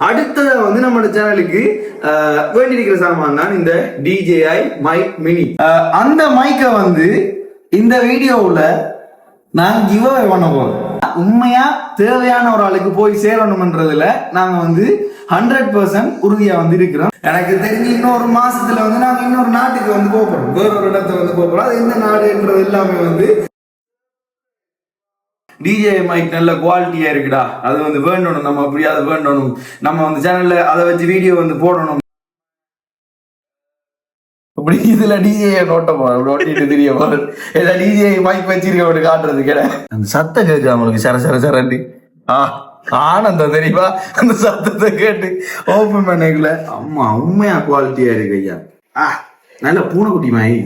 அடுத்ததா வந்து நம்ம சேனலுக்கு வேண்டியிருக்கிற சாமான் தான் இந்த DJI மைக் மினி. அந்த மைக்கை வந்து இந்த வீடியோவுல நான் கிவ் அவே பண்ண போறோம். உண்மையா தேவையான ஒரு ஆளுக்கு போய் சேரணும்ன்றதுல நாங்க வந்து 100% உறுதியா வந்து இருக்கிறோம். எனக்கு தெரிஞ்சு இன்னொரு மாசத்துல வந்து நாங்க இன்னொரு நாட்டுக்கு வந்து போறோம், வேற ஒரு இடத்துல வந்து போறோம். அது எந்த நாடுன்றது எல்லாமே வந்து DJI மைக் நல்ல குவாலிட்டியா இருக்குடா, அது வந்து வேண்டணும், நம்ம அப்படியாவது வேண்டணும், நம்ம வந்து சேனல்ல அதை வச்சு வீடியோ வந்து போடணும். அப்படி இதுல DJI நோட்டிட்டு தெரிய DJI மைக் வச்சிருக்க காட்டுறது கிடையாது. அந்த சத்தம் கேட்கு அவங்களுக்கு சர சர சரண்டி ஆனந்தம் தெரியுமா? அந்த சத்தத்தை கேட்டு ஓப்பன் பண்ணிக்கல. அம்மா உண்மையா குவாலிட்டியா இருக்கு ஐயா. நல்ல பூனைக்குட்டி மாயி,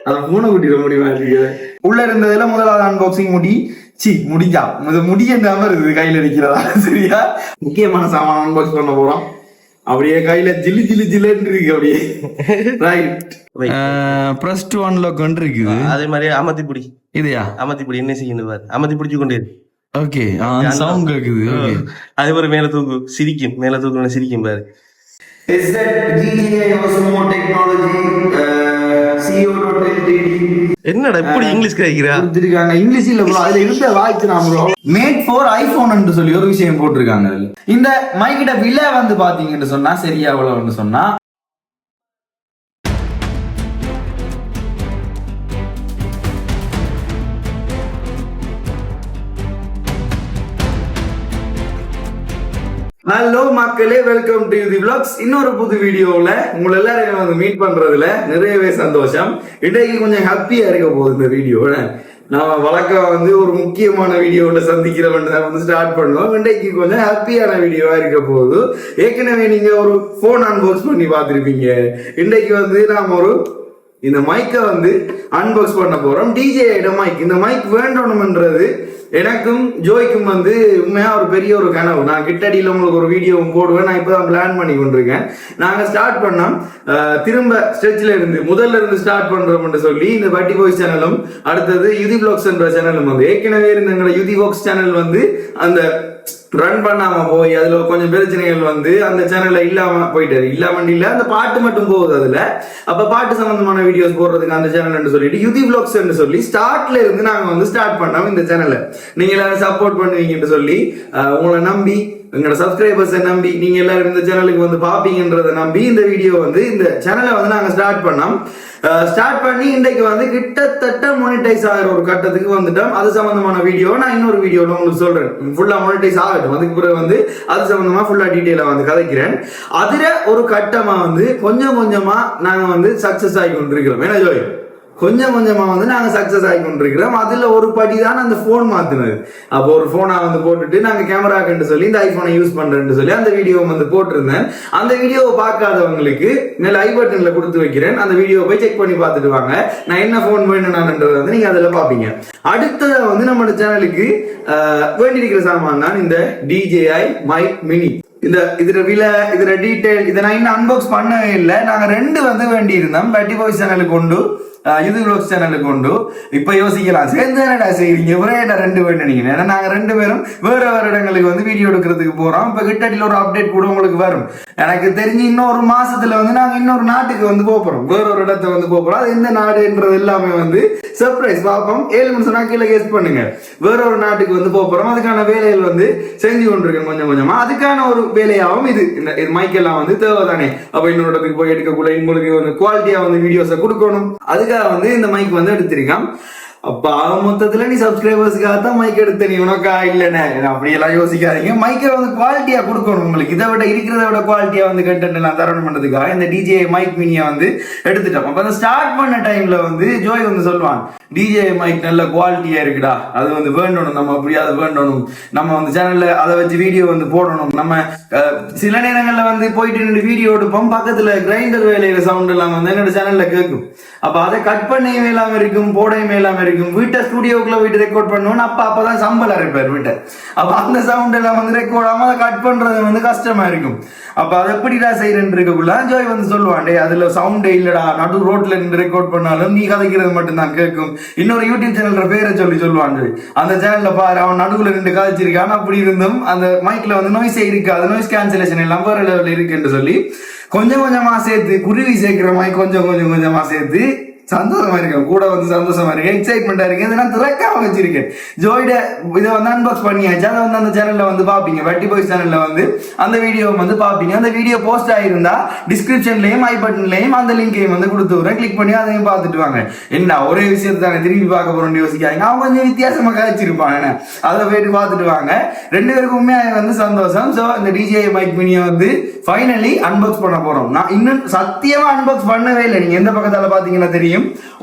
அந்த பூனைக்குட்டி முடியுமா இருக்குது. உள்ள இருந்ததுல முதலாவது அன்பாக்சிங் முடிஞ்சா முடி என்னாம இருக்குது கையில இருக்கிறதா. சரியா, முக்கியமான சாமான அன்பாக்ஸ் பண்ண போறோம். அப்படியே கையில ஜில்லு ஜில்லு ஜில்லுன்னு இருக்கு. அப்படியே ரைட் பிரஸ் டு அன்லாக் இருக்குது. அதே மாதிரி அமர்த்திப்புடி இதுயா அமர்த்திப்புடி என்ன செய்யணும் பாரு, அமர்த்தி பிடிச்சு கொண்டே ஓகே சவுண்ட் கேக்குது. ஓகே அதே மாதிரி மேல தூக்கு சிரிக்கும், மேல தூக்கு சிரிக்கும் பாரு. Is that DJI Osmo Technology CO.LTD? என்னடா இப்படி இங்கிலீஷ் கேக்குறா? கொடுத்திருக்காங்க இங்கிலீஷ் இல்ல ப்ரோ, அதுல இருந்த வாய்ஸ் நான் ப்ரோ மேட் ஃபார் ஐபோன் என்று சொல்லி ஒரு விஷயம் போட்டிருக்காங்க. அதுல இந்த மைக்கிட்ட விலை வந்து பாத்தீங்கன்னு சொன்னா சரியா எவ்வளவுன்னு சொன்னா ஹலோ மக்களே, வெல்கம் டு தி vlogs. இன்னொரு புது வீடியோல உங்களை எல்லாரையும் வந்து மீட் பண்றதுல நிறையவே சந்தோஷம். இன்றைக்கு கொஞ்சம் ஹாப்பியா இருக்க போகுது இந்த வீடியோ. நாம வழக்கம் வந்து ஒரு முக்கியமான வீடியோல சந்திக்கிறவன் வந்து ஸ்டார்ட் பண்ணுவோம். இன்றைக்கு கொஞ்சம் ஹாப்பியான வீடியோவா இருக்க போகுது. ஏற்கனவே நீங்க ஒரு போன் அன்பாக்ஸ் பண்ணி பார்த்திருப்பீங்க. இன்றைக்கு வந்து நாம இந்த மைக்கை வந்து அன்பாக்ஸ் பண்ண போறோம். DJI mic. இந்த மைக் வேண்டணும்ன்றது எனக்கும் ஜோய்க்கும் வந்து உண்மையா ஒரு பெரிய ஒரு கனவு. நான் கிட்டடியில் உங்களுக்கு ஒரு வீடியோவும் போடுவேன். நான் இப்பதான் பிளான் பண்ணி கொண்டிருக்கேன். நாங்க ஸ்டார்ட் பண்ணோம், திரும்ப ஸ்ட்ரெச்ல இருந்து முதல்ல இருந்து ஸ்டார்ட் பண்றோம்னு சொல்லி இந்த பட்டி பாய்ஸ் சேனலும் அடுத்தது யுதி vlogs என்ற சேனலும் வந்து ஏற்கனவே இருந்த எங்களோட யுதி vlogs சேனல் வந்து அந்த ரன் பண்ணாம போய் அதுல கொஞ்சம் பிரச்சனைகள் வந்து அந்த சேனல்ல இல்லாம போயிட்டாரு. இல்ல அந்த பாட்டு மட்டும் போகுது அதுல. அப்ப பாட்டு சம்பந்தமான வீடியோஸ் போடுறதுக்கு அந்த சேனல் சொல்லிட்டு யுதி vlogs சொல்லி ஸ்டார்ட்ல இருந்து நாங்க வந்து ஸ்டார்ட் பண்ணோம் இந்த சேனலை. நீங்க எல்லாரும் சப்போர்ட் பண்ணுவீங்கன்னு சொல்லி உங்களை நம்பி எங்களோட சப்ஸ்கிரைபர்ஸை நம்பி நீங்க எல்லாரும் இந்த சேனலுக்கு வந்து பாப்பீங்கன்றத நம்பி இந்த வீடியோ வந்து இந்த சேனலை வந்து நாங்க ஸ்டார்ட் பண்ணோம். ஸ்டார்ட் பண்ணி இன்றைக்கு வந்து கிட்டத்தட்ட மோனிடைஸ் ஆகிற ஒரு கட்டத்துக்கு வந்துட்டோம். அது சம்பந்தமான வீடியோ நான் இன்னொரு வீடியோல உங்களுக்கு சொல்றேன். ஃபுல்லா மோனிடைஸ் ஆகட்டும், அதுக்கு பிறகு வந்து அது சம்பந்தமா ஃபுல்லா டீட்டெயிலா வந்து கதைக்கிறேன். அதுல ஒரு கட்டமா வந்து கொஞ்சம் கொஞ்சமா நாங்க வந்து சக்சஸ் ஆகி கொண்டிருக்கிறோம். ஏன்னா ஜோய் கொஞ்சம் கொஞ்சமா வந்து நாங்க சக்சஸ் ஆகி கொண்டிருக்கிறோம். அதுல ஒரு படி தான் அந்த போன் மாத்தினது. அப்போ ஒரு போனை வந்து போட்டுட்டு நாங்க கேமராக்குன்னு சொல்லி இந்த ஐபோனை யூஸ் பண்றேன்னு சொல்லி அந்த வீடியோ வந்து போட்டிருந்தேன். அந்த வீடியோவை பார்க்காதவங்களுக்கு மேல ஐ பட்டன்ல கொடுத்து வைக்கிறேன். அந்த வீடியோவை போய் செக் பண்ணி பார்த்துட்டு வாங்க. நான் என்ன போன் வேணும்ன்றதை வந்து நீங்க அதுல பாப்பீங்க. அடுத்தது வந்து நம்ம சேனலுக்கு வேண்டியிருக்கிற சாமான் தான் இந்த DJI மைக் மினி. இதுல விலை, இதுல டீடைல் இதை நான் இன்னும் அன்பாக்ஸ் பண்ணவே இல்லை. நாங்க ரெண்டு வந்து வேண்டி இருந்தோம். பட்டி பாய்ஸ் சேனலுக்கு கொண்டு யுதி vlogs சேனலுக்கு கொண்டு. இப்ப யோசிக்கலாம், சேர்ந்து என்னடா செய்வீங்க, ஒரே ரெண்டு வேண்டினீங்க. ஏன்னா நாங்க ரெண்டு பேரும் வேற வேற இடங்களுக்கு வந்து வீடியோ எடுக்கிறதுக்கு போறோம். இப்ப கிட்டடியில் ஒரு அப்டேட் கூட உங்களுக்கு வரும். எனக்கு தெரிஞ்சு இன்னொரு மாசத்துல வந்து நாங்க இன்னொரு நாட்டுக்கு வந்து போறோம், வேற ஒரு இடத்த வந்து போறோம். அது எந்த நாடுன்றது எல்லாமே வந்து சர்ப்ரைஸ் பார்ப்போம். 7 நிமிஷம் நான் கீழே கெஸ் பண்ணுங்க. வேற ஒரு நாட்டுக்கு வந்து போறோம். அதுக்கான வேலைகள் வந்து செஞ்சு கொண்டிருக்கேன் கொஞ்சம் கொஞ்சமா. அதுக்கான ஒரு வேலையாகவும் இது மைக் எல்லாம் வந்து தேவைதானே. அப்ப இன்னொரு இடத்துக்கு போய் எடுக்கக்குள்ள உங்களுக்கு குவாலிட்டியா வந்து வீடியோஸை கொடுக்கணும். அதுக்காக வந்து இந்த மைக் வந்து எடுத்திருக்கான். அப்ப மொத்தத்துல நீ சப்ஸ்கிரைபர்ஸ்க்காக தான் மைக் எடுத்த, நீ உனக்கா இல்லைன்னு அப்படியெல்லாம் யோசிக்காதீங்க. மைக்கை வந்து குவாலிட்டியா கொடுக்கணும். உங்களுக்கு இதை விட இருக்கிறத விட குவாலிட்டியா வந்து கண்டென்ட் எல்லாம் தரணும் பண்றதுக்காக இந்த DJI மைக் மினியை வந்து எடுத்துட்டோம். அப்ப அந்த ஸ்டார்ட் பண்ண டைம்ல வந்து ஜோய் வந்து சொல்லுவான், DJI மைக் நல்ல குவாலிட்டியா இருக்குடா, அது வந்து வேண்டணும், நம்ம அப்படியாவது வேண்டணும், நம்ம வந்து சேனல்ல அதை வச்சு வீடியோ வந்து போடணும். நம்ம சில நேரங்கள்ல வந்து போயிட்டு நின்று வீடியோ எடுப்போம், பக்கத்துல கிரைண்டர் வேலையில சவுண்ட் எல்லாம் வந்து என்னோட சேனல்ல கேட்கும். அப்ப அதை கட் பண்ணவே இல்லாம இருக்கும், போடவே இல்லாம இருக்கும். இருக்கும். வீட்டை ஸ்டுடியோக்குள்ள வீட்டு ரெக்கார்ட் பண்ணுவோம். அப்பதான் சம்பளம் இருப்பார் வீட்டை. அப்ப அந்த சவுண்ட் எல்லாம் வந்து ரெக்கார்ட் ஆகாம அதை கட் பண்றது வந்து கஷ்டமா இருக்கும். அப்ப அதை எப்படிடா செய்யறேன்னு இருக்கக்குள்ள ஜோய் வந்து சொல்லுவான், டே அதுல சவுண்டே இல்லடா, நடு ரோட்ல இருந்து ரெக்கார்ட் பண்ணாலும் நீ கதைக்கிறது மட்டும் தான் கேட்கும். இன்னொரு யூடியூப் சேனல்ற பேரை சொல்லுவான் ஜோய். அந்த சேனல்ல பாரு, அவன் நடுவுல ரெண்டு கதைச்சிருக்கான். அப்படி இருந்தும் அந்த மைக்ல வந்து நோய்ஸே இருக்காது, நோய்ஸ் கேன்சலேஷன் எல்லாம் வேற லெவலில் இருக்குன்னு சொல்லி கொஞ்சம் கொஞ்சமா சேர்த்து, குருவி சேர்க்கிற மாதிரி கொஞ்சம் கொஞ்சமா சேர்த்து சந்தோஷமா இருக்கேன். கூட வந்து சந்தோஷமா இருக்கேன், எக்ஸைட்மெண்டா இருக்கேன். இதை நான் திறக்காம வச்சிருக்கேன். ஜோயிட இதை வந்து அன்பாக்ஸ் பண்ணியாச்சு. அதை வந்து அந்த சேனல்ல வந்து பாப்பீங்க, வட்டி பாய்ஸ் சேனல்ல வந்து அந்த வீடியோ வந்து பாப்பீங்க. அந்த வீடியோ போஸ்ட் ஆயிருந்தா டிஸ்கிரிப்ஷன்லயும் ஐ பட்டன்லயும் அந்த லிங்கையும் வந்து கொடுத்து விடுறேன். கிளிக் பண்ணி அதையும் பார்த்துட்டு வாங்க. என்ன ஒரே விஷயத்தை தானே திரும்பி பார்க்க போறோம்னு யோசிக்காங்க. அவங்க கொஞ்சம் வித்தியாசமா கழிச்சிருப்பாங்க, அதை போயிட்டு பார்த்துட்டு வாங்க. ரெண்டு பேருக்கும் உண்மையாக வந்து சந்தோஷம். ஸோ இந்த DJI மைக் மினியை வந்து ஃபைனலி அன்பாக்ஸ் பண்ண போறோம். நான் இன்னும் சத்தியமா அன்பாக்ஸ் பண்ணவே இல்லை. நீங்க எந்த பக்கத்தால பாத்தீங்கன்னா தெரியும்,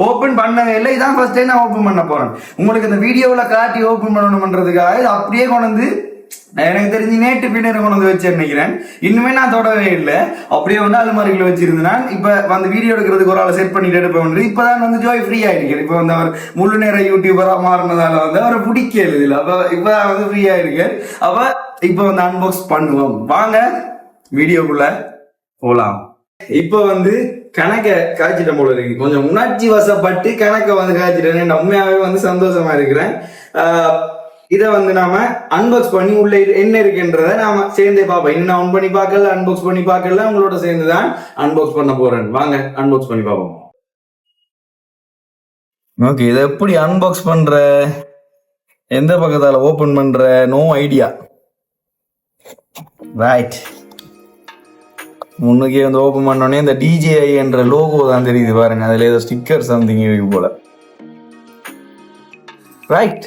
ஓபன் பண்ணவே இல்லை. இதான் ஃபர்ஸ்ட் டைம் நான் ஓபன் பண்ண போறேன். உங்களுக்கு இந்த வீடியோல காட்டி ஓபன் பண்ணணும்ன்றதுக்காக இது அப்படியே கொண்டு வந்து, எனக்கு தெரிஞ்சு நேற்று பின்னர் கொண்டு வந்து வச்சு நினைக்கிறேன். இன்னுமே நான் தொடவே இல்லை, அப்படியே வந்து அலுமாரிகளை வச்சிருந்தேன். இப்ப வந்து வீடியோ எடுக்கிறதுக்கு ஒரு ஆளை செட் பண்ணிட்டு எடுப்பேன். இப்பதான் வந்து ஜோய் ஃப்ரீ ஆயிருக்கேன். இப்ப வந்து அவர் முழு நேர யூடியூபரா மாறினதால வந்து அவரை பிடிக்கல இதுல. அப்ப இப்பதான் வந்து ஃப்ரீ ஆயிருக்கேன். அப்ப இப்ப வந்து அன்பாக்ஸ் பண்ணுவோம். வாங்க வீடியோக்குள்ள போலாம். இப்ப வந்து கணக்க காய்ச்சிட்ட போல இருக்கு. கொஞ்சம் உணர்ச்சி வசப்பட்டு கணக்க வந்து காய்ச்சிட்டேன். உண்மையாவே வந்து சந்தோஷமா இருக்கிறேன். இதை வந்து நாம அன்பாக்ஸ் பண்ணி உள்ள என்ன இருக்குன்றத நாம சேர்ந்தே பார்ப்போம். இன்னும் ஆன் பண்ணி பார்க்கல, அன்பாக்ஸ் பண்ணி பார்க்கல, உங்களோட சேர்ந்துதான் அன்பாக்ஸ் பண்ண போறேன். வாங்க அன்பாக்ஸ் பண்ணி பார்ப்போம். ஓகே, இதை எப்படி அன்பாக்ஸ் பண்ற, எந்த பக்கத்தால ஓபன் பண்ற, நோ ஐடியா. ரைட், முன்னுக்கே வந்து ஓபன் பண்ணோடனே இந்த DJI என்ற லோகோ தான் தெரியுது பாருங்க. அதுல ஏதோ ஸ்டிக்கர் சம்திங் இருக்கு போல. ரைட்,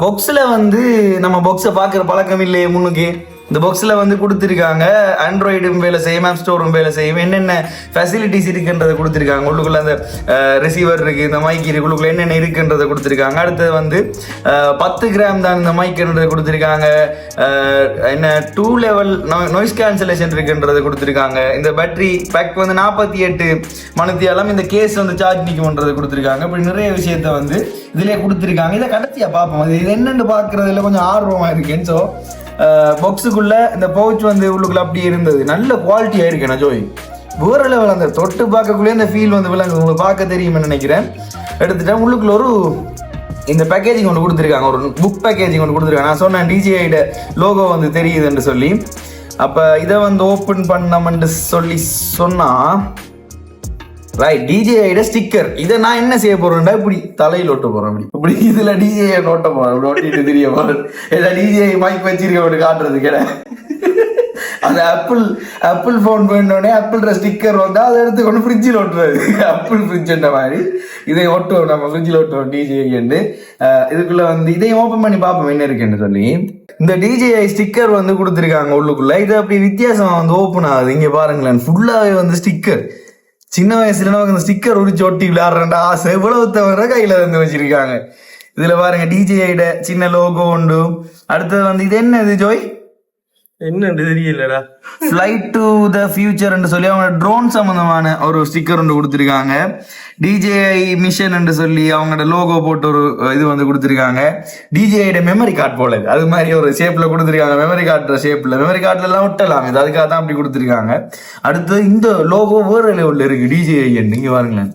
பாக்ஸ்ல வந்து நம்ம பாக்ஸை பார்க்குற பழக்கம் இல்லையே முன்னுக்கு. இந்த பாக்ஸில் வந்து கொடுத்துருக்காங்க, ஆண்ட்ராய்டும் வேலை செய்யும், ஆப் ஸ்டோரும் வேலை செய்யும், என்னென்ன ஃபெசிலிட்டிஸ் இருக்குன்றதை கொடுத்துருக்காங்க. உள்ளுக்குள்ள அந்த ரிசீவர் இருக்குது, இந்த மைக் இருக்கு, உள்ளுக்குள்ள என்னென்ன இருக்குன்றதை கொடுத்துருக்காங்க. அடுத்தது வந்து 10 கிராம் தான் இந்த மைக்குன்றதை கொடுத்துருக்காங்க. என்ன 2 லெவல் நாய்ஸ் கேன்சலேஷன் இருக்குன்றதை கொடுத்துருக்காங்க. இந்த பேட்டரி பேக் வந்து 48 மணித்தியாலம் இந்த கேஸ் வந்து சார்ஜ் நிற்கும்ன்றதை கொடுத்துருக்காங்க. இப்படி நிறைய விஷயத்த வந்து இதிலே கொடுத்துருக்காங்க. இதை கடைசியா பார்ப்போம், இது என்னென்னு பார்க்குறதுல கொஞ்சம் ஆர்வமாக இருக்கேன். ஸோ பாக்ஸுக்குள்ள இந்த பவுச் வந்து உள்ளுக்குள்ள அப்படியே இருந்தது. நல்ல குவாலிட்டியா இருக்கு. நான் ஜோய் வேற லெவல், அந்த தொட்டு பார்க்கக்குள்ளே அந்த ஃபீல் வந்து விளங்கு. உங்களுக்கு பார்க்க தெரியும்னு நினைக்கிறேன். எடுத்துட்டேன். உள்ளுக்குள்ள ஒரு இந்த பேக்கேஜிங் ஒன்று கொடுத்துருக்காங்க, ஒரு புக் பேக்கேஜிங் ஒன்று கொடுத்துருக்காங்க. நான் சொன்னேன் DJI லோகோ வந்து தெரியுதுன்னு சொல்லி. அப்போ இதை வந்து ஓப்பன் பண்ணமென்று சொல்லி சொன்னா, ரைட், DJI ஸ்டிக்கர். இதை நான் என்ன செய்ய போறேன்டா, இப்படி தலையில் ஒட்ட போறேன். இப்படி இதுல DJI ஒட்ட போறேன், ஒட்டிட்டு தெரிய போறேன். ஏதா DJI மைக் வச்சிருக்க காட்டுறது கிடையாது. அந்த ஆப்பிள் போன் பண்ணோடனே ஆப்பிள் ஸ்டிக்கர் வந்து அதை எடுத்து கொண்டு ஃப்ரிட்ஜில் ஒட்டுறது. ஆப்பிள் ஃப்ரிட்ஜ்ன்ற மாதிரி இதை ஒட்டுவோம், நம்ம ஃப்ரிட்ஜில் ஒட்டுவோம் DJI. இதுக்குள்ள வந்து இதையும் ஓப்பன் பண்ணி பார்ப்போம் என்ன இருக்குன்னு சொல்லி. இந்த DJI ஸ்டிக்கர் வந்து கொடுத்துருக்காங்க உள்ளுக்குள்ள. இது அப்படி வித்தியாசமா வந்து ஓப்பன் ஆகுது. இங்க பாருங்களேன், ஃபுல்லாவே வந்து ஸ்டிக்கர். சின்ன வயசுல நமக்கு இந்த ஸ்டிக்கர் உரிச்சு ஒட்டி விளையாடுறா ஆசை, எவ்வளவு தவிர கையில வந்து வச்சிருக்காங்க. இதுல பாருங்க DJI சின்ன லோகோ உண்டு. அடுத்தது வந்து இது என்னது ஜோய், என்னன்னு தெரியலடா, ஃபிளைட் டு த ஃபியூச்சர் என்று சொல்லி அவங்க ட்ரோன் சம்பந்தமான ஒரு ஸ்டிக்கர் ஒன்று கொடுத்துருக்காங்க. DJI மிஷன் என்று சொல்லி அவங்களோட லோகோ போட்டு ஒரு இது வந்து கொடுத்துருக்காங்க. DJI மெமரி கார்டு போல அது மாதிரி ஒரு ஷேப்ல கொடுத்துருக்காங்க. மெமரி கார்டு ஷேப்ல, மெமரி கார்டுல எல்லாம் ஒட்டலாம், இது அதுக்காக தான் அப்படி கொடுத்துருக்காங்க. அடுத்து இந்த லோகோ வேற லெவல்ல இருக்கு DJI. இங்க பாருங்களேன்,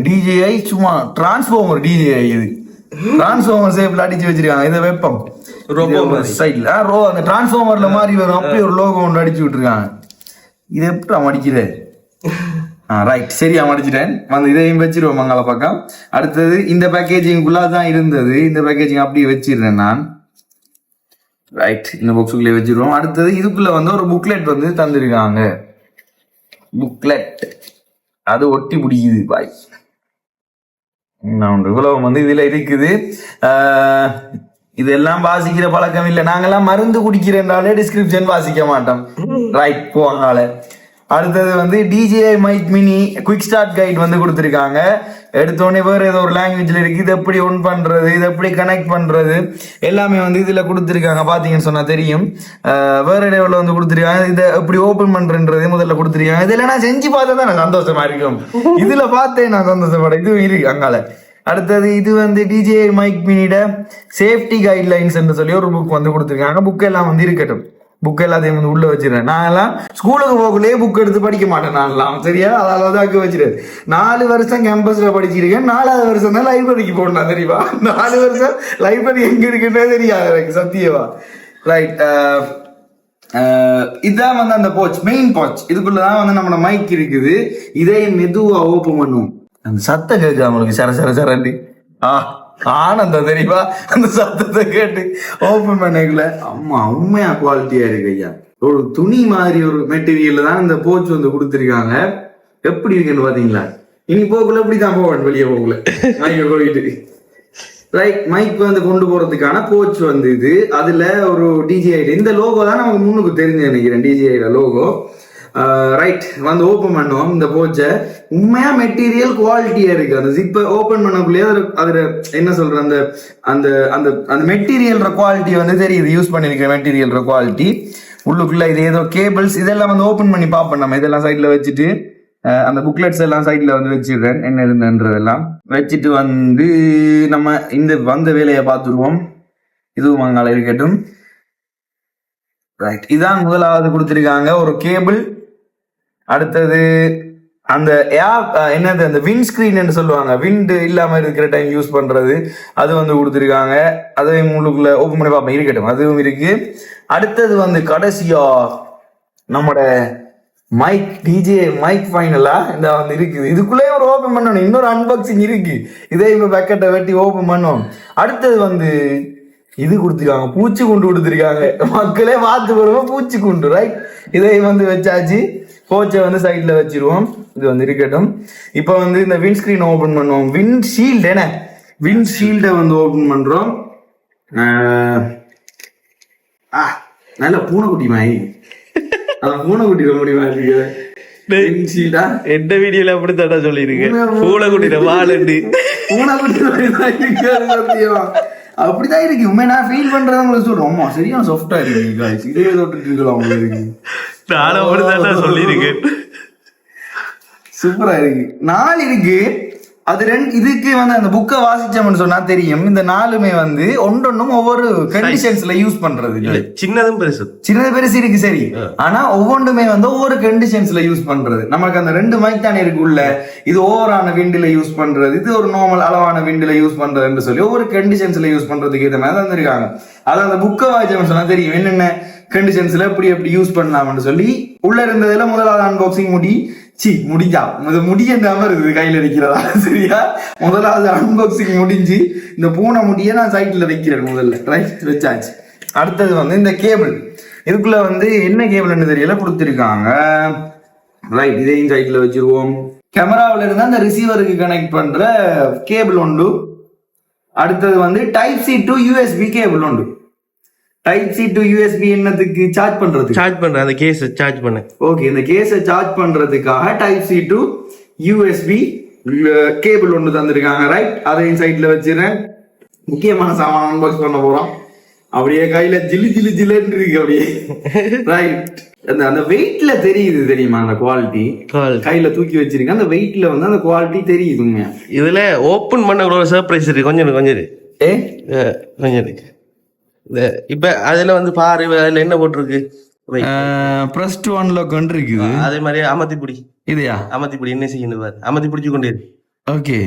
DJI சும்மா டிரான்ஸ்ஃபார்மர் DJI. இது டிரான்ஸ்ஃபார்மர் ஷேப்ல அடிச்சு வச்சிருக்காங்க. இதை வெப்பம் சைட்ல அந்த டிரான்ஸ்ஃபார்மர்ல மாதிரி வரும், அப்படி ஒரு லோகோ ஒன்று அடிச்சு விட்டுருக்காங்க. இது எப்படி அடிக்கிறது? ரைட், சரியா அடிச்சிட்டேன். வந்து இதையும் வச்சிருவோம் மங்கள பக்கம். அடுத்தது இந்த பேக்கேஜிங்குள்ளா தான் இருந்தது. இந்த பேக்கேஜிங் அப்படியே வச்சிருந்தேன் நான். ரைட், இந்த பாக்ஸுக்குள்ளே வச்சிருவோம். அடுத்தது இதுக்குள்ள வந்து ஒரு புக்லெட் வந்து தந்திருக்காங்க. புக்லெட் அது ஒட்டி பிடிக்குது பாய். இவ்வளவு வந்து இதுல இருக்குது. இதெல்லாம் வாசிக்கிற பழக்கம் இல்லை. நாங்கெல்லாம் மருந்து குடிக்கிறேன்றாலே டிஸ்கிரிப்ஷன் வாசிக்க மாட்டோம். ரைட், போனால அடுத்தது வந்து DJI mic mini quick start guide வந்து கொடுத்துருக்காங்க. எடுத்தோடனே வேற ஏதோ ஒரு லாங்குவேஜ்ல இருக்கு. இது எப்படி ஒன் பண்றது, இது எப்படி கனெக்ட் பண்றது எல்லாமே வந்து இதுல கொடுத்துருக்காங்க. பாத்தீங்கன்னு சொன்னா தெரியும். வேற லெவல்ல வந்து கொடுத்துருக்காங்க. இதை எப்படி ஓபன் பண்றன்றது முதல்ல கொடுத்துருக்காங்க. இதுல நான் செஞ்சு பார்த்தா தான் எனக்கு சந்தோஷமா இருக்கும். இதுல பார்த்தேன் நான் சந்தோஷப்பட. இது இருக்கு அங்கால அடுத்தது இது வந்து டிஜே மைக் மினிட சேஃப்டி கைட்லைன்ஸ் என்று சொல்லி ஒரு புக் வந்து கொடுத்துருக்காங்க. புக் எல்லாம் வந்து இருக்கட்டும், புக் எல்லாத்தையும் வந்து உள்ள வச்சிருக்கேன். நான் எல்லாம் ஸ்கூலுக்கு போகலையே புக் எடுத்து படிக்க மாட்டேன் நான்லாம், சரியா? அதாவது தான் அங்கே வச்சிருக்கேன். 4 வருஷம் கேம்பஸ்ல படிச்சிருக்கேன், 4வது வருஷம் தான் லைப்ரரிக்கு போடணும், தெரியுமா? 4 வருஷம் லைப்ரரி எங்க இருக்குன்னே தெரியாது எனக்கு, சத்தியவா. ரைட், இதான் வந்து அந்த போச், மெயின் போச். இதுக்குள்ளதான் வந்து நம்மளோட மைக் இருக்குது. இதை மெதுவா ஓப்பன் பண்ணுவோம். அந்த சத்தம் கேட்கு அவங்களுக்கு சர சர சரண்டி ஆனந்தம், தெரியுமா? அந்த சத்தத்தை கேட்டு ஓப்பன் பண்ணல. அம்மா உண்மையா குவாலிட்டியா இருக்கு ஐயா. ஒரு துணி மாதிரி ஒரு மெட்டீரியல்ல தான் இந்த போச் வந்து கொடுத்துருக்காங்க. எப்படி இருக்குன்னு பாத்தீங்களா? இனி போக்குள்ள இப்படிதான் போவேன், வெளியே போகல மைக்க போயிட்டு. ரைட், மைக் வந்து கொண்டு போறதுக்கான போச் வந்து இது. அதுல ஒரு டிஜிஐ, இந்த லோகோ தான் நமக்கு முன்னுக்கு தெரிஞ்சு நினைக்கிறேன், டிஜிஐட லோகோ. ரைட், வந்து ஓப்பன் பண்ணுவோம் இந்த போச்சை. உண்மையா மெட்டீரியல் குவாலிட்டியா இருக்கு. அந்த ஜிப்பை ஓப்பன் பண்ணக்குள்ளேயே அதுல என்ன சொல்ற அந்த அந்த அந்த அந்த மெட்டீரியல் குவாலிட்டி வந்து தெரியுது, யூஸ் பண்ணிருக்கிற மெட்டீரியல் குவாலிட்டி. உள்ளுக்குள்ள இது ஏதோ கேபிள்ஸ் இதெல்லாம் வந்து ஓப்பன் பண்ணி பார்ப்போம். நம்ம இதெல்லாம் சைட்ல வச்சுட்டு அந்த புக்லெட்ஸ் எல்லாம் சைட்ல வந்து வச்சிடுறேன், என்ன இருந்ததுன்றதெல்லாம் வச்சுட்டு வந்து நம்ம இந்த வந்த வேலையை பார்த்துருவோம். இதுவும் அங்கால இருக்கட்டும். ரைட், இதான் முதலாவது கொடுத்துருக்காங்க, ஒரு கேபிள். அடுத்தது அந்த என்னது அந்த விண்ட் ஸ்கிரீன் என்று சொல்லுவாங்க, விண்ட் இல்லாம இருக்கிற டைம் யூஸ் பண்றது, அது வந்து கொடுத்துருக்காங்க. அதையும் உள்ளுக்குள்ள ஓப்பன் பண்ணி பார்ப்போம், இருக்கட்டும், அதுவும் இருக்கு. அடுத்தது வந்து கடைசியா நம்மட மைக், டிஜே மைக் ஃபைனலா இந்த வந்து இருக்குது. இதுக்குள்ளே ஒரு ஓபன் பண்ணணும், இன்னொரு அன்பாக்சிங் இருக்கு. இதே இப்ப பேக்கெட்டை வெட்டி ஓபன் பண்ணுவோம். அடுத்தது வந்து இது கொடுத்துருக்காங்க, பூச்சி குண்டு கொடுத்துருக்காங்க. மக்களே பார்த்து வருவோம், பூச்சி குண்டு. ரைட், இதை வந்து வச்சாச்சு. போச்சை வந்து சைட்ல வச்சிருவோம், இது வந்து இருக்கட்டும். இப்ப வந்து இந்த விண்ட் ஸ்கிரீன் ஓபன் பண்ணுவோம். விண்ட் ஷீல்டு, என்ன விண்ட் ஷீல்டை வந்து ஓபன் பண்றோம். நல்ல பூனைக்குட்டி மாதிரி, அதான் பூனைக்குட்டி முடியுமா இருக்கு. எந்த வீடியோல அப்படித்தாட்டா சொல்லிருக்கேன், பூனைக்குட்டி வாழண்டு பூனைக்குட்டி அப்படிதான் இருக்கு. உண்மை நான் ஃபீல் பண்றத உங்களுக்கு சொல்றேன். ஆமா, சரியா சாஃப்டா இருக்கு. இதே தொட்டு இருக்கலாம் உங்களுக்கு. நானும் அப்படித்தான் சொல்லியிருக்கேன். சூப்பரா இருக்கு. 4 இருக்கு. அது 2 இதுக்கு வந்து அந்த புக்கை வாசிச்சோம்னு சொன்னா தெரியும். இந்த 4மே வந்து ஒன்றொன்னும் ஒவ்வொரு கண்டிஷன்ஸ்ல யூஸ் பண்றது. சின்னதும் பெருசு, சின்னது பெருசு இருக்கு, சரி. ஆனா ஒவ்வொன்றுமே வந்து ஒவ்வொரு கண்டிஷன்ஸ்ல யூஸ் பண்றது. நமக்கு அந்த 2 மைக் தானே இருக்கு உள்ள. இது ஓவரான விண்டில யூஸ் பண்றது, இது ஒரு நார்மல் அளவான விண்டில யூஸ் பண்றதுன்னு சொல்லி ஒவ்வொரு கண்டிஷன்ஸ்ல யூஸ் பண்றதுக்கு ஏற்ற மாதிரி தந்திருக்காங்க. அது அந்த புக்கை வாசிச்சோம்னு சொன்னா தெரியும் என்னென்ன கண்டிஷன்ஸ்ல எப்படி யூஸ் பண்ணலாம்னு சொல்லி. உள்ள இருந்ததுல முதலாவது அன்பாக்சிங் முடிஞ்சா முடியாம இருக்குது கையில வைக்கிறதா, சரியா? முதலாவது அன்பாக்சிங் முடிஞ்சு இந்த பூனை முடிய நான் சைட்ல வைக்கிறேன் முதல்ல. ரைட், வச்சாச்சு. அடுத்தது வந்து இந்த கேபிள். இதுக்குள்ள வந்து என்ன கேபிள்னு தெரியல கொடுத்துருக்காங்க. ரைட், இதையும் சைட்ல வச்சிருவோம். கேமராவில இருந்து அந்த ரிசீவருக்கு கனெக்ட் பண்ற கேபிள் உண்டு. அடுத்தது வந்து type C to USB cable உண்டு. டைப் சி டு யூஎஸ்பி என்னதுக்கு? சார்ஜ் பண்றேன், அந்த கேஸ் சார்ஜ் பண்ண. ஓகே, இந்த கேஸை சார்ஜ் பண்றதுக்காக type C to USB cable ஒன்று தந்திருக்காங்க. ரைட், அதையும் சைட்ல வச்சிருக்கேன். முக்கியமான சாமான அன்பாக்ஸ் பண்ண போறோம். அப்படியே கையில ஜில்லு இருக்கு அப்படியே. ரைட், அந்த வெயிட்ல தெரியுது, தெரியுமா அந்த குவாலிட்டி? கையில தூக்கி வச்சிருக்கேன், அந்த வெயிட்ல வந்து அந்த குவாலிட்டி தெரியுதுங்க. இதுல ஓபன் பண்ண ஒரு சர்ப்ரைஸ் இருக்கு. கொஞ்சம் கொஞ்சம் இப்ப அதுல வந்து பாரு, அதுல என்ன போட்டிருக்கு? பிரஸ் டு அன்லாக் இருக்குது. அதே மாதிரி அமர்த்திப்பிடி. இதுயா அமர்த்திப்பிடி, என்ன செய்யணும் பாரு, அமர்த்தி பிடிச்சு கொண்டே. ஓகே,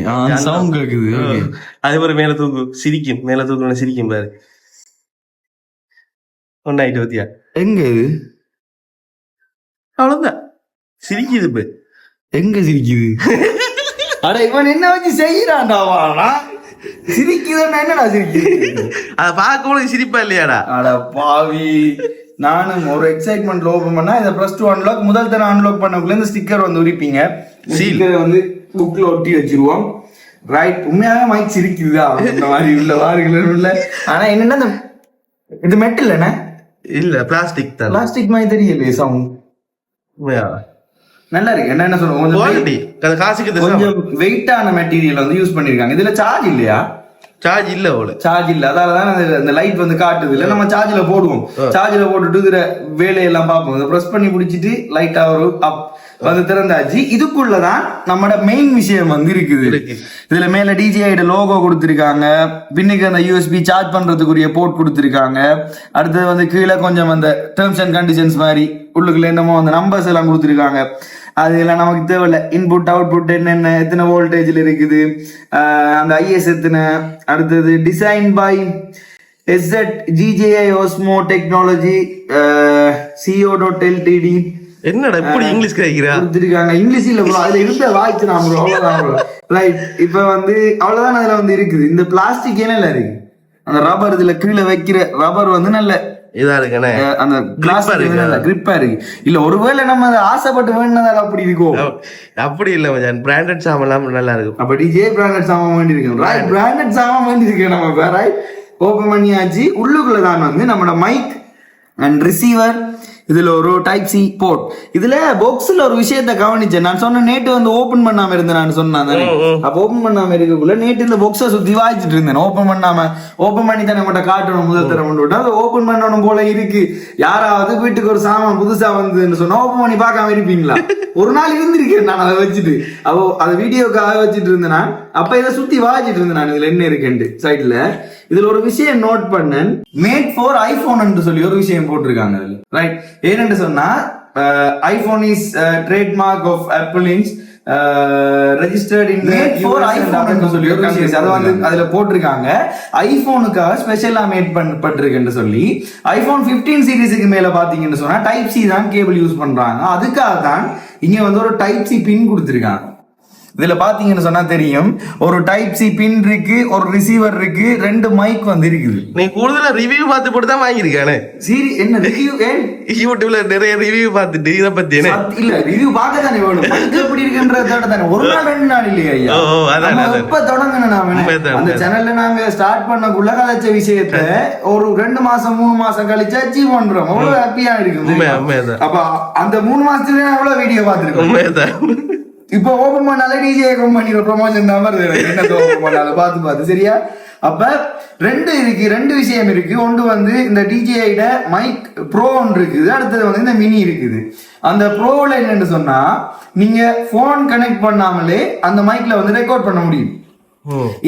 சவுண்ட் கேக்குது. அதே மாதிரி மேல தூக்கு, சிரிக்கும். மேல தூக்கு சிரிக்கும் பாரு. ஒன்னாயிட்டு பத்தியா? எங்க இது? அவ்வளவுதான், சிரிக்குது. இப்ப எங்க சிரிக்குது? அட, இவன் என்ன வச்சு செய்யறான்டா? சிரிக்குதுன்னா என்னடா சிரிக்குது? அத பார்க்கும்போது சிரிப்பா இல்லையாடா? அட பாவி, நானும் ஒரு எக்ஸைட்மெண்ட்ல ஓபன் பண்ணா இந்த ப்ளஸ் 2 அன்லாக் முதல் தர அன்லாக் பண்ணக்குள்ள இந்த ஸ்டிக்கர் வந்து உரிப்பீங்க. ஸ்டிக்கரை வந்து புக்ல ஒட்டி வச்சிருவோம். ரைட், உண்மையாவே மைக் சிரிக்குதா இந்த மாதிரி உள்ள வாருகள் உள்ள. ஆனா என்னன்னா இது மெட்டல் என்ன இல்ல, பிளாஸ்டிக் தான். பிளாஸ்டிக் மாதிரி தெரியல சவுண்ட். நல்லா இருக்கு. என்ன சொல்லுவோம், கொஞ்சம் வெயிட்டான மெட்டீரியல் வந்து யூஸ் பண்ணிருக்காங்க. இதுல சார்ஜ் இல்லையா? சார்ஜ் இல்ல, சார்ஜ் இல்ல. அதாலதான் அந்த லைட் வந்து காட்டுது இல்ல. நம்ம சார்ஜ்ல போடுவோம், சார்ஜ்ல போட்டுட்டு இதுல வேலையெல்லாம் பார்ப்போம். இதை பிரஸ் பண்ணி பிடிச்சிட்டு லைட்டா ஒரு வந்து திறந்தாச்சு. இதுக்குள்ளதான் நம்மட மெயின் விஷயம் வந்து இருக்குது. இதுல மேல டிஜேஐட லோகோ கொடுத்திருக்காங்க, பின்னுக்கு அந்த யூஎஸ்பி சார்ஜ் பண்றதுக்குரிய போர்ட் கொடுத்திருக்காங்க. அடுத்தது வந்து கீழே கொஞ்சம் அந்த டேர்ம்ஸ் அண்ட் கண்டிஷன்ஸ் மாதிரி உள்ளுக்குள்ள என்னமோ அந்த நம்பர்ஸ் எல்லாம் கொடுத்திருக்காங்க. அது எல்லாம் நமக்கு தேவையில்ல. இன்புட் அவுட்புட் என்னென்ன, எத்தனை வோல்டேஜ்ல இருக்குது, அந்த ஐஎஸ் எத்தனை, அடுத்தது design by SZ GJI Osmo Technology CO.LTD. என்னடா இப்படி இங்கிலீஷ் கேக்குறா கொடுத்திருக்காங்க. இங்கிலீஷ் இல்ல ப்ரோ, அதுல இருந்த வாய்ஸ் நான் ப்ரோ, அவ்வளவுதான் ப்ரோ. ரைட், இப்ப வந்து அவ்வளவுதான் அதுல வந்து இருக்குது. இந்த பிளாஸ்டிக் என்ன இருக்கு, அந்த ரப்பர், இதுல கீழே வைக்கிற ரப்பர் வந்து நல்ல இதா இருக்குண்ணே, அந்த கிளாஸ் கிரிப்பா இருக்கு. இல்ல ஒருவேளை நம்ம அதை ஆசைப்பட்டு வேணுனதால அப்படி இருக்கும். அப்படி இல்ல மச்சான், பிராண்டட் சாமான் நல்லா இருக்கும். அப்ப டிஜே பிராண்டட் சாமான் வேண்டி இருக்கு. ரைட், பிராண்டட் சாமான் வேண்டி இருக்கு. நம்ம ரைட் ஓபன் பண்ணியாச்சு. உள்ளுக்குள்ளதான் வந்து நம்மளோட மைக் அண்ட் ரிசீவர், இதுல ஒரு டைப் சி போர்ட். இதுல பாக்ஸ்ல ஒரு விஷயத்த கவனிச்சேன். நான் சொன்ன நேட்டு வந்து ஓபன் பண்ணாம இருந்தேன், நான் சொன்னேன். அப்ப ஓபன் பண்ணாம இருக்கக்குள்ள நேட்டு இந்த பாக்ஸை சுத்தி வாய்ச்சிட்டு இருந்தேன். ஓபன் பண்ணி தானே நம்மகிட்ட காட்டணும், முதல் தரம் கொண்டு விட்டா. அது ஓபன் பண்ணணும் போல இருக்கு. யாராவது வீட்டுக்கு ஒரு சாமான் புதுசா வந்து சொன்னா ஓபன் பண்ணி பார்க்காம இருப்பீங்களா? ஒரு நாள் இருந்திருக்கேன் நான் அதை வச்சுட்டு. அப்போ அதை வீடியோக்காக வச்சுட்டு இருந்தேன். அப்ப இதை சுத்தி வாய்ச்சிட்டு இருந்தேன் நான், இதுல என்ன இருக்குன்னு சைட்ல. இதுல ஒரு விஷயம் நோட் பண்ணேன், மேட் ஃபார் ஐபோன் என்று சொல்லி ஒரு விஷயம் போட்டிருக்காங்க அதுல. ரைட், ஏன்னு சொன்னா iPhone is trademark of Apple Inc registered in made for iPhone சொல்லி ஒரு விஷயம் அதை வந்து அதுல போட்டிருக்காங்க. ஐபோனுக்காக ஸ்பெஷலா மேட் பண்ணப்பட்டிருக்குன்னு சொல்லி. ஐபோன் 15 சீரிஸுக்கு மேல பாத்தீங்கன்னு சொன்னா டைப் சி தான் கேபிள் யூஸ் பண்றாங்க. அதுக்காக தான் இங்க வந்து ஒரு டைப் சி பின் கொடுத்திருக்காங்க. இதுல பாத்தீங்கன்னு சொன்னா தெரியும், ஒரு டைப் சி பின் இருக்கு, ஒரு ரிசீவர் இருக்கு, 2 மைக் வந்து இருக்குது. நீ கூடுதலா ரிவ்யூ பார்த்து போட்டு தான் வாங்கியிருக்கானே. சரி, என்ன ரிவ்யூ? யூடியூப்ல நிறைய ரிவ்யூ பார்த்துட்டு இதை பத்தி இல்ல ரிவ்யூ பார்க்க தானே வேணும். எப்படி இருக்குன்றதோட தானே. ஒரு நாள் 2 நாள் இல்லையா ஐயா? எப்ப தொடங்கணும் நாம அந்த சேனல்ல நாங்க ஸ்டார்ட் பண்ணக்குள்ள கதைச்ச விஷயத்த ஒரு 2 மாசம் 3 மாசம் கழிச்சு அச்சீவ் பண்றோம். அவ்வளவு ஹாப்பியா இருக்கு. அப்ப அந்த 3 மாசத்துல எவ்வளவு வீடியோ பார்த்திருக்கோம். இப்போ ஓபன் பண்ணாலே டிஜே கம்பெனி ப்ரொமோஷன் தான் வருது. என்ன ஓபன் பண்ணாலும் பார்த்து சரியா. அப்ப 2 விஷயம் இருக்கு. ஒன்று வந்து இந்த டிஜேஐட மைக் ப்ரோ ஒன்று இருக்குது, அடுத்தது வந்து இந்த மினி இருக்குது. அந்த ப்ரோவில் என்னன்னு சொன்னா நீங்க போன் கனெக்ட் பண்ணாமலே அந்த மைக்ல வந்து ரெக்கார்ட் பண்ண முடியும்.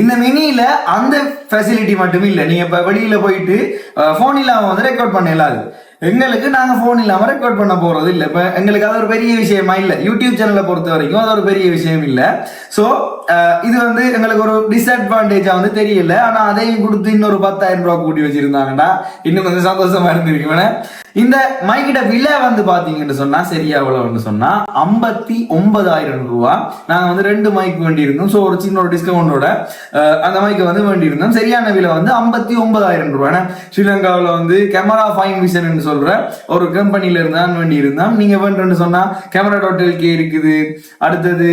இந்த மினியில அந்த ஃபெசிலிட்டி மட்டும் இல்ல. நீங்க இப்ப வெளியில போயிட்டு போன் இல்லாம வந்து ரெக்கார்ட் பண்ண இயலாது. எங்களுக்கு நாங்க போன் இல்லாம ரெக்கார்ட் பண்ண போறது இல்ல. இப்ப எங்களுக்கு அது ஒரு பெரிய விஷயமா இல்ல. யூடியூப் சேனலை பொறுத்த வரைக்கும் அது ஒரு பெரிய விஷயம் இல்ல. சோ இது வந்து எங்களுக்கு ஒரு டிஸ்அட்வான்டேஜா வந்து தெரியல. ஆனா அதையும் கொடுத்து இன்னொரு 10,000 ரூபாய் கூட்டி வச்சிருந்தாங்கன்னா இன்னும் கொஞ்சம் சந்தோஷமா இருந்திருக்கு. இந்த மைக்கிட்ட விலை வந்து பாத்தீங்கன்னு சொன்னா சரியா எவ்வளவுன்னு சொன்னா 59,000 ரூபாய். நாங்க வந்து 2 மைக் வேண்டி இருந்தோம். சோ ஒரு சின்ன ஒரு டிஸ்கவுண்டோட அந்த மைக் வந்து வேண்டி இருந்தோம். சரியான விலை வந்து 59,000 ரூபாய். ஸ்ரீலங்காவில் வந்து கேமரா ஃபைன் விஷன் சொல்ற ஒரு கம்பெனில இருந்தான் வேண்டி இருந்தான். நீங்க வேண்டும்னு சொன்னா Camera.lk இருக்குது, அடுத்தது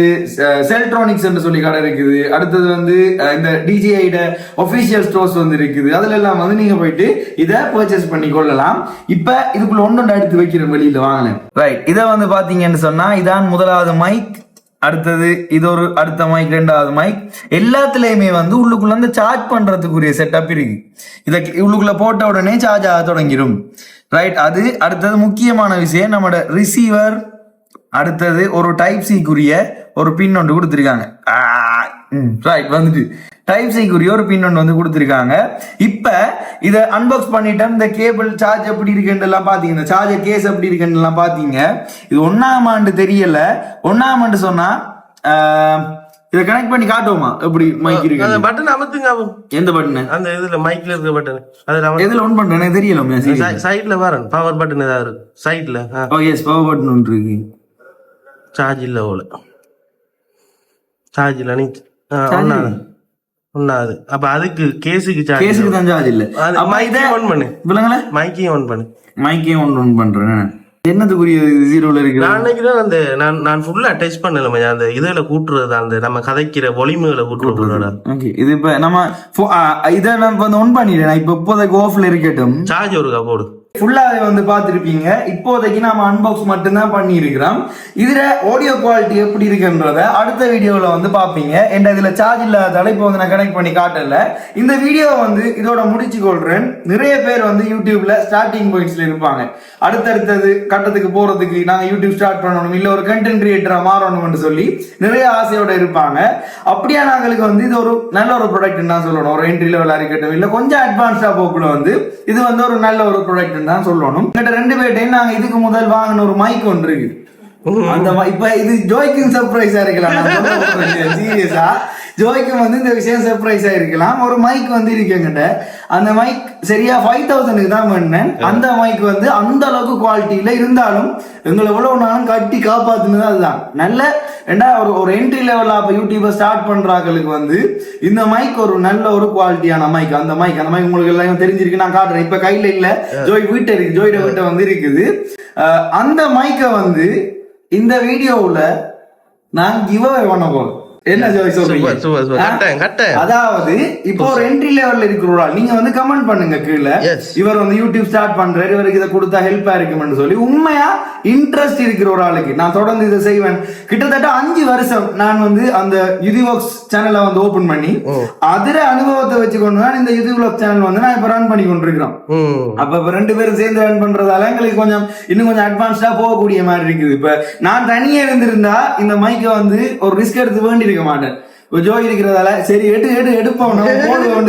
செல்ட்ரானிக்ஸ் என்று சொல்லி கடை இருக்குது, அடுத்தது வந்து இந்த டிஜேஐட ஒபிஷியல் ஸ்டோர்ஸ் வந்து இருக்குது. அதுல எல்லாம் வந்து நீங்க போயிட்டு இதை பர்ச்சேஸ் பண்ணி கொள்ளலாம். இப்ப இதுக்குள்ள ஒன்று எடுத்து வைக்கிறேன், வெளியில வாங்கினேன். ரைட், இதை வந்து பாத்தீங்கன்னு சொன்னா இதான் முதலாவது மைக். அடுத்தது இது ஒரு அடுத்த மைக், 2வது மைக். எல்லாத்துலயுமே வந்து உள்ளுக்குள்ள வந்து சார்ஜ் பண்றதுக்குரிய செட்டப் இருக்கு. இதை உள்ளுக்குள்ள போட்ட உடனே சார்ஜ் ஆக தொடங்கிடும். ரைட், அது அடுத்தது முக்கியமான விஷயம், நம்மளோட ரிசீவர். அடுத்தது ஒரு டைப் சிக்குரிய ஒரு பின் ஒன்று கொடுத்துருக்காங்க. ரைட், வந்துட்டு டைப் சிக்குரிய ஒரு பின் ஒன்று வந்து கொடுத்துருக்காங்க. இப்ப இதை அன்பாக்ஸ் பண்ணிட்டேன். இந்த கேபிள் சார்ஜ் எப்படி இருக்குன்னு பாத்தீங்க, இந்த சார்ஜர் கேஸ் எப்படி இருக்குன்னு பாத்தீங்க. இது 1ஆம் ஆண்டு தெரியல. 1ஆம் ஆண்டு சொன்னா இதை கனெக்ட் பண்ணி காட்டுவோமா எப்படி மைக் இருக்கு? அந்த பட்டன் அமுத்துங்க. எந்த பட்டன்? அந்த இதுல மைக்ல இருக்க பட்டன். அதுல எதுல ஆன் பண்றேனே தெரியல. சைடுல வரேன், பவர் பட்டன் ஏதாவது இருக்கு சைடுல. ஓ எஸ், பவர் பட்டன் ஒன்று இருக்கு. சார்ஜ் இல்ல போல. சார்ஜ் இல்ல. நீ ஒண்ணாது. அப்ப அதுக்கு கேஸுக்கு தான் சார்ஜ் இல்ல. மைக்கே ஆன் பண்ணு. விலங்கல மைக்கையும் ஆன் பண்ணு. மைக்கையும் ஆன் பண்றேன். என்னதுக்குரிய ஜீரோல இருக்கு? நான் நினைக்கிறேன் அந்த நான் ஃபுல்லா டச் பண்ணல. அந்த இதுல கூட்டுறது, அந்த நம்ம கதைக்கிற ஒலிமுகளை கூட்டுறது. ஓகே, இது இப்ப நம்ம இதை நம்ம வந்து ஆன் பண்ணிட்டேன். இப்ப இப்போதைக்கு ஆஃப்ல இருக்கட்டும். சார்ஜ் ஒருக்கா போடு. ஃபுல்லாவே வந்து பார்த்திருப்பீங்க. இப்போதைக்கு நாம அன்பாக்ஸ் மட்டும்தான் பண்ணி இருக்கிறோம். இதுல ஆடியோ குவாலிட்டி எப்படி இருக்குன்றத அடுத்த வீடியோல வந்து பாப்பீங்க. என்ற இதுல சார்ஜ் இல்லாததால இப்போ வந்து நான் கனெக்ட் பண்ணி காட்டல. இந்த வீடியோ வந்து இதோட முடிச்சு கொள்றேன். நிறைய பேர் வந்து யூடியூப்ல ஸ்டார்டிங் பாயிண்ட்ஸ்ல இருப்பாங்க. அடுத்தடுத்தது கட்டத்துக்கு போறதுக்கு நாங்க யூடியூப் ஸ்டார்ட் பண்ணணும், இல்ல ஒரு கண்டென்ட் கிரியேட்டரா மாறணும்னு சொல்லி நிறைய ஆசையோட இருப்பாங்க. அப்படியா நாங்களுக்கு வந்து இது ஒரு நல்ல ஒரு ப்ராடக்ட் தான் சொல்லணும். ஒரு என்ட்ரி லெவலா இருக்கட்டும், இல்ல கொஞ்சம் அட்வான்ஸ்டா போக்குள்ள வந்து இது வந்து ஒரு நல்ல ஒரு ப்ராடக்ட் தான் சொல்லணும். கிட்ட 2 பேர்ட்டையும் நாங்க இதுக்கு முதல் வாங்கின ஒரு மைக் ஒன்று இருக்கு. அந்த இப்ப இது ஜோய்க்கும் சர்ப்ரைஸா இருக்கலாம். சீரியஸா ஜோய்க்கும் வந்து இந்த விஷயம் சர்ப்ரைஸா இருக்கலாம். ஒரு மைக் வந்து இருக்குங்கிட்ட அந்த மைக் சரியா 5000க்கு தான் பண்ணேன். அந்த மைக் வந்து அந்த அளவுக்கு குவாலிட்டியில இருந்தாலும் எங்களை எவ்வளவு நாளும் கட்டி காப்பாத்துனது அதுதான் நல்ல. ஏண்டா ஒரு என்ட்ரி லெவலா இப்ப யூடியூபர் ஸ்டார்ட் பண்றாங்களுக்கு வந்து இந்த மைக் ஒரு நல்ல ஒரு குவாலிட்டியான மைக். அந்த மைக் உங்களுக்கு எல்லாம் தெரிஞ்சிருக்கு, நான் காட்டுறேன். இப்ப கையில இல்ல, ஜோய் வீட்டை இருக்கு, ஜோயோட வீட்டை வந்து இருக்குது. அந்த மைக்கை வந்து இந்த வீடியோவுல நான் கிவ் அவே பண்ண போறேன். என்ன ஜோய் சொல்றீங்க? அதாவது இப்போ ஒரு என்ட்ரி லெவல்ல இருக்கிறோம், நீங்க வந்து கமெண்ட் பண்ணுங்க கீழே, இவர் வந்து யூடியூப் ஸ்டார்ட் பண்றாரு, இவருக்கு இதை கொடுத்தா ஹெல்ப்பா இருக்கும்னு சொல்லி உண்மையா இன்ட்ரெஸ்ட் இருக்கிற ஒரு ஆளுக்கு நான் தொடர்ந்து இதை செய்வேன். கிட்டத்தட்ட 5 வருஷம் நான் வந்து அந்த யுதிவொர்க்ஸ் சேனலை வந்து ஓபன் பண்ணி அதுல அனுபவத்தை வச்சுக்கொண்டு தான் இந்த யுதிவொர்க்ஸ் சேனல் வந்து நான் இப்ப ரன் பண்ணி கொண்டிருக்கிறோம். அப்ப 2 பேரும் சேர்ந்து ரன் பண்றதால எங்களுக்கு இன்னும் கொஞ்சம் அட்வான்ஸ்டா போகக்கூடிய மாதிரி இருக்குது. இப்ப நான் தனியே இருந்திருந்தா இந்த மைக்கை வந்து ஒரு ரிஸ்க் எடுத்து வேண்டி இருக்க மாட்டேன். ஜோய் இருக்கிறதால சரி எடுப்போம்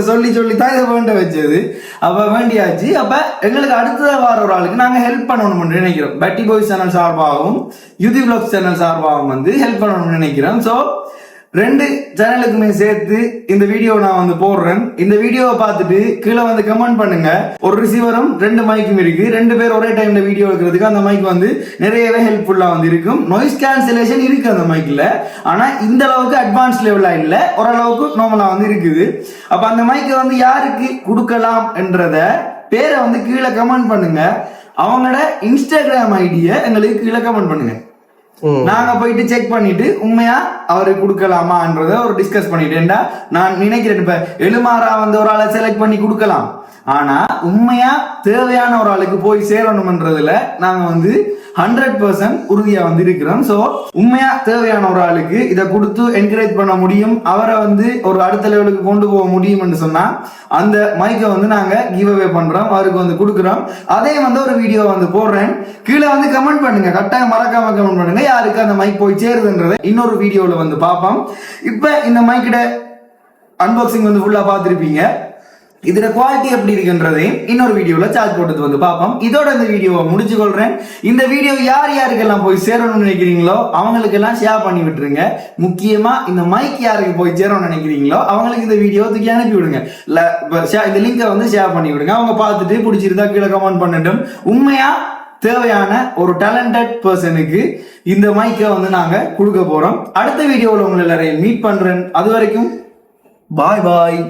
சொல்லி தான் இதை வேண்ட வச்சது. அப்ப வேண்டியாச்சு. அப்ப எங்களுக்கு அடுத்த வார ஒரு ஆளுக்கு நாங்க ஹெல்ப் பண்ணணும்னு நினைக்கிறோம். பட்டி பாய்ஸ் சேனல் சார்பாகவும் யுதி விலாக்ஸ் சேனல் சார்பாகவும் வந்து ஹெல்ப் பண்ணணும்னு நினைக்கிறோம். சோ 2 சேனலுக்குமே சேர்த்து இந்த வீடியோ நான் வந்து போடுறேன். இந்த வீடியோவை பார்த்துட்டு கீழே வந்து கமெண்ட் பண்ணுங்க. ஒரு ரிசீவரும் 2 மைக்கும் இருக்கு. 2 பேர் ஒரே டைம்ல வீடியோ எடுக்கிறதுக்கு அந்த மைக் வந்து நிறையவே ஹெல்ப்ஃபுல்லா வந்து இருக்கும். நாய்ஸ் கேன்சலேஷன் இருக்கு அந்த மைக்ல, ஆனா இந்த அளவுக்கு அட்வான்ஸ் லெவலா இல்ல, ஓரளவுக்கு நார்மலா வந்து இருக்குது. அப்ப அந்த மைக்கை வந்து யாருக்கு கொடுக்கலாம் என்றத பேரை வந்து கீழே கமெண்ட் பண்ணுங்க. அவங்களோட இன்ஸ்டாகிராம் ஐடியை எங்களுக்கு கீழே கமெண்ட் பண்ணுங்க. நாங்க போயிட்டு செக் பண்ணிட்டு உண்மையா அவருக்கு கொடுக்கலாமான்றத ஒரு டிஸ்கஸ் பண்ணிட்டேன்டா. நான் நினைக்கிறேன் இப்ப எழுமாறா வந்து ஒரு ஆளை செலக்ட் பண்ணி கொடுக்கலாம், ஆனா உண்மையா தேவையான ஒரு ஆளுக்கு போய் சேரணும்ன்றதுல நாங்க வந்து 100% உறுதியா வந்து இருக்கிறோம். சோ உண்மையா தேவையான ஒரு ஆளுக்கு இதை கொடுத்து என்கரேஜ் பண்ண முடியும், அவரை வந்து ஒரு அடுத்த லெவலுக்கு கொண்டு போக முடியும்னு சொன்னா அந்த மைக்கை வந்து நாங்க கிவ் அவே பண்றோம், அவருக்கு வந்து கொடுக்குறோம். அதே வந்து ஒரு வீடியோ வந்து போடுறேன். கீழே வந்து கமெண்ட் பண்ணுங்க, கட்டாயம் மறக்காம கமெண்ட் பண்ணுங்க யாருக்கு அந்த மைக் போய் சேருதுன்றதை இன்னொரு வீடியோல வந்து பார்ப்போம். இப்ப இந்த மைக்கோட அன்பாக்சிங் வந்து ஃபுல்லா பார்த்திருப்பீங்க. இதுல குவாலிட்டி எப்படி இருக்குன்றதையும் இன்னொரு வீடியோல சார்ஜ் போட்டு வந்து பார்ப்போம். இதோட இந்த வீடியோவை முடிச்சு கொள்றேன். இந்த வீடியோ யார் யாருக்கெல்லாம் போய் சேரணும்னு நினைக்கிறீங்களோ அவங்களுக்கு எல்லாம் ஷேர் பண்ணி விட்டுருங்க. முக்கியமா இந்த மைக் யாருக்கு போய் சேரணும்னு நினைக்கிறீங்களோ அவங்களுக்கு இந்த வீடியோ தூக்கி அனுப்பி விடுங்க. இந்த லிங்கை வந்து ஷேர் பண்ணி விடுங்க. அவங்க பார்த்துட்டு பிடிச்சிருந்தா கீழே கமெண்ட் பண்ணட்டும். உண்மையா தேவையான ஒரு டேலண்டட் பர்சனுக்கு இந்த மைக்கை வந்து நாங்க கொடுக்க போறோம். அடுத்த வீடியோவில் உங்களை எல்லாரையும் மீட் பண்றேன். அது வரைக்கும் பாய் பாய்.